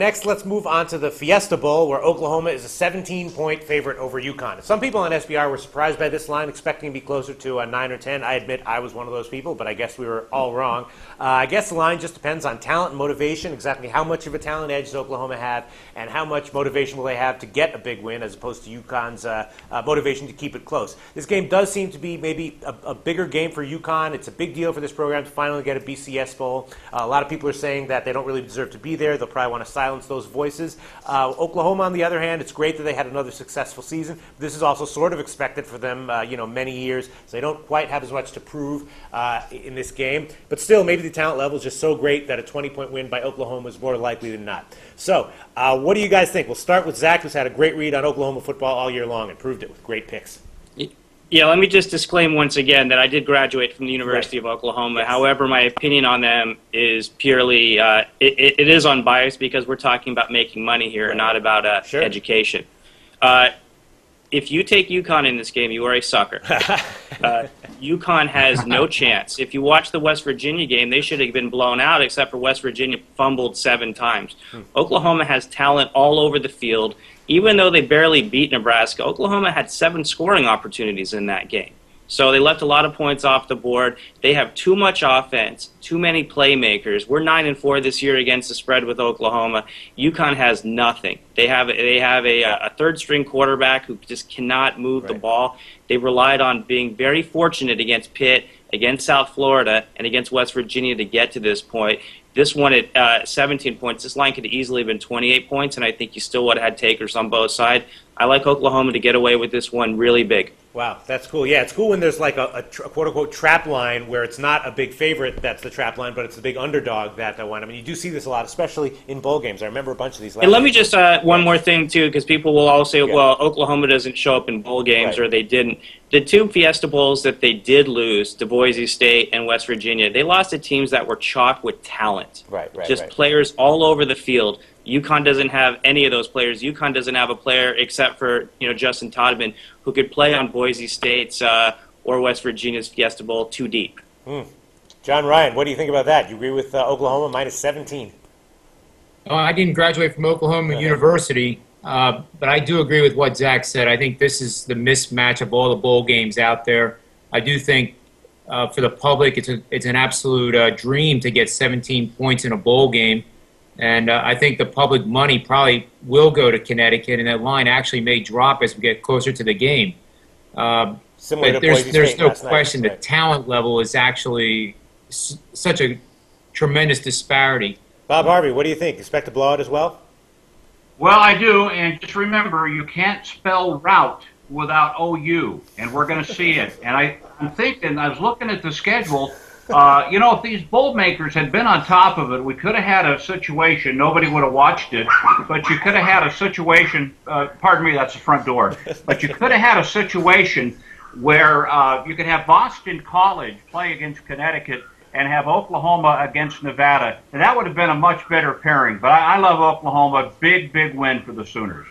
Next, let's move on to the Fiesta Bowl, where Oklahoma is a 17-point favorite over UConn. Some people on SBR were surprised by this line, expecting to be closer to a 9 or 10. I admit I was one of those people, but I guess we were all wrong. I guess the line just depends on talent and motivation, exactly how much of a talent edge does Oklahoma have, and how much motivation will they have to get a big win, as opposed to UConn's motivation to keep it close. This game does seem to be maybe a bigger game for UConn. It's a big deal for this program to finally get a BCS Bowl. A lot of people are saying that they don't really deserve to be there. They'll probably want to silence those voices. Oklahoma, on the other hand, it's great that they had another successful season. This is also sort of expected for them, many years, so they don't quite have as much to prove in this game. But still, maybe the talent level is just so great that a 20-point win by Oklahoma is more likely than not. So, what do you guys think? We'll start with Zach, who's had a great read on Oklahoma football all year long and proved it with great picks. Yeah, let me just disclaim once again that I did graduate from the University of Oklahoma. Yes. However, my opinion on them is purely, it is unbiased because we're talking about making money here, not about education. If you take UConn in this game, you are a sucker. UConn has no chance. If you watch the West Virginia game, they should have been blown out, except for West Virginia fumbled 7 times. Oklahoma has talent all over the field. Even though they barely beat Nebraska, Oklahoma had 7 scoring opportunities in that game. So they left a lot of points off the board. They have too much offense, too many playmakers. We're 9-4 this year against the spread with Oklahoma. UConn has nothing. They have a third-string quarterback who just cannot move the ball. They relied on being very fortunate against Pitt, against South Florida, and against West Virginia to get to this point. This one at 17 points. This line could have easily been 28 points, and I think you still would have had takers on both sides. I like Oklahoma to get away with this one really big. Wow, that's cool. Yeah, it's cool when there's like a quote-unquote trap line where it's not a big favorite that's the trap line, but it's a big underdog that one. I mean, you do see this a lot, especially in bowl games. I remember a bunch of these last And let me just, one more thing, too, because people will all say, well, Oklahoma doesn't show up in bowl games or they didn't. The 2 Fiesta Bowls that they did lose, to Boise State and West Virginia, they lost to teams that were chock with talent. Just players all over the field. UConn doesn't have any of those players. UConn doesn't have a player except for Justin Todman who could play on Boise State's or West Virginia's Fiesta Bowl too deep. John Ryan, what do you think about that? You agree with Oklahoma minus 17? I didn't graduate from Oklahoma University, but I do agree with what Zach said. I think this is the mismatch of all the bowl games out there. I do think for the public it's an absolute dream to get 17 points in a bowl game. And I think the public money probably will go to Connecticut, and that line actually may drop as we get closer to the game. But there's no question the talent level is actually such a tremendous disparity. Bob Harvey, what do you think? Expect a blowout as well? Well, I do, and just remember, you can't spell route without OU, and we're going to see it. And I'm thinking, I was looking at the schedule, if these bowl makers had been on top of it, we could have had a situation, nobody would have watched it, but you could have had a situation, pardon me, that's the front door, but you could have had a situation where you could have Boston College play against Connecticut and have Oklahoma against Nevada, and that would have been a much better pairing. But I love Oklahoma. Big, big win for the Sooners.